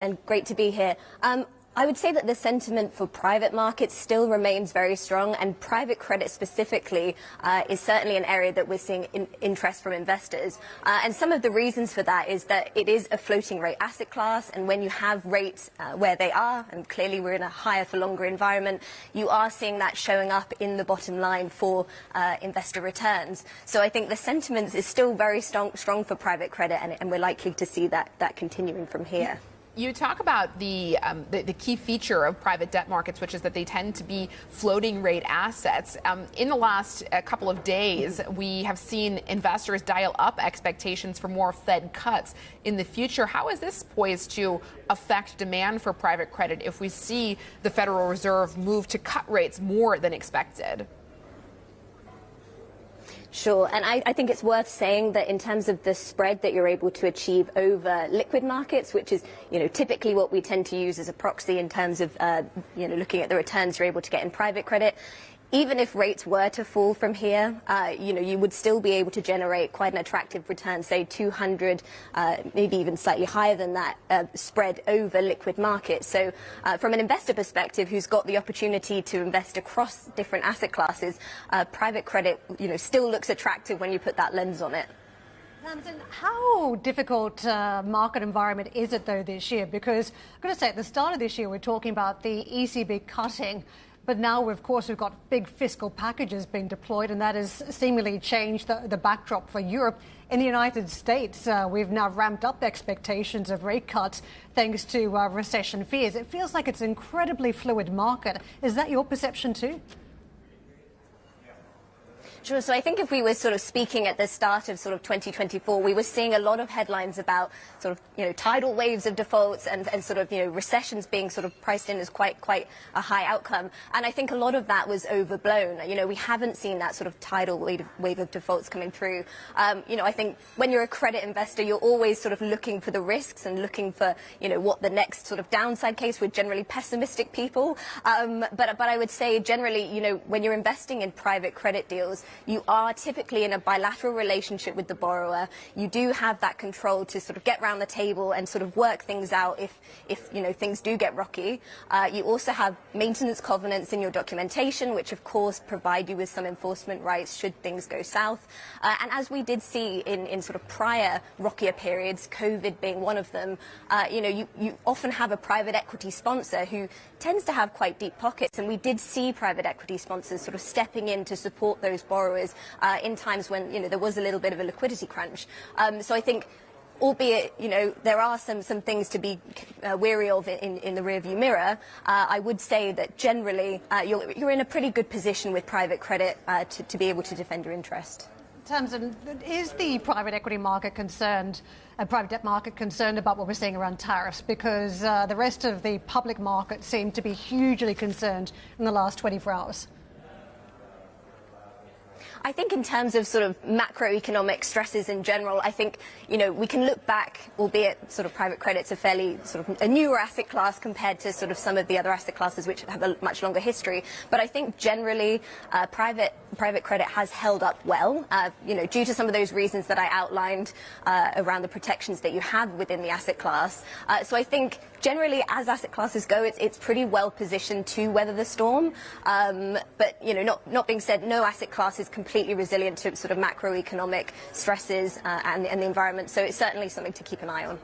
And great to be here. I would say that the sentiment for private markets still remains very strong, and private credit specifically is certainly an area that we're seeing interest from investors. And some of the reasons for that is that it is a floating rate asset class, and when you have rates where they are, and clearly we're in a higher for longer environment, you are seeing that showing up in the bottom line for investor returns. So I think the sentiment is still very strong for private credit, and we're likely to see that continuing from here. You talk about the key feature of private debt markets, which is that they tend to be floating rate assets. In the last couple of days, we have seen investors dial up expectations for more Fed cuts in the future. How is this poised to affect demand for private credit if we see the Federal Reserve move to cut rates more than expected? Sure, and I think it's worth saying that in terms of the spread that you're able to achieve over liquid markets, which is, typically what we tend to use as a proxy in terms of, looking at the returns you're able to get in private credit. Even if rates were to fall from here, you would still be able to generate quite an attractive return, say 200, maybe even slightly higher than that, spread over liquid markets. So from an investor perspective who's got the opportunity to invest across different asset classes, private credit, still looks attractive when you put that lens on it. Tamsin, how difficult market environment is it, though, this year? Because I've got to say, at the start of this year, we're talking about the ECB cutting. But now, of course, we've got big fiscal packages being deployed, and that has seemingly changed the backdrop for Europe. In the United States, we've now ramped up expectations of rate cuts thanks to recession fears. It feels like it's an incredibly fluid market. Is that your perception too? Sure. So I think if we were sort of speaking at the start of sort of 2024, we were seeing a lot of headlines about sort of, tidal waves of defaults and sort of, recessions being sort of priced in as quite a high outcome. And I think a lot of that was overblown. We haven't seen that sort of tidal wave of defaults coming through. I think when you're a credit investor, you're always sort of looking for the risks and looking for, what the next sort of downside case. We're generally pessimistic people. But I would say generally, when you're investing in private credit deals, you are typically in a bilateral relationship with the borrower. You do have that control to sort of get round the table and sort of work things out if things do get rocky. You also have maintenance covenants in your documentation, which of course provide you with some enforcement rights should things go south. And as we did see in sort of prior rockier periods, COVID being one of them, you often have a private equity sponsor who tends to have quite deep pockets, and we did see private equity sponsors sort of stepping in to support those borrowers in times when there was a little bit of a liquidity crunch. So I think, albeit there are some things to be wary of in the rearview mirror, I would say that generally you're in a pretty good position with private credit to be able to defend your interest. Tamsin, is the private equity market concerned, private debt market concerned about what we're seeing around tariffs? Because the rest of the public market seemed to be hugely concerned in the last 24 hours. I think in terms of sort of macroeconomic stresses in general, I think, we can look back, albeit sort of private credit's a fairly sort of a newer asset class compared to sort of some of the other asset classes which have a much longer history. But I think generally private credit has held up well, due to some of those reasons that I outlined around the protections that you have within the asset class. So I think generally, as asset classes go, it's pretty well positioned to weather the storm. But, not being said, no asset class is completely resilient to sort of macroeconomic stresses and the environment. So it's certainly something to keep an eye on.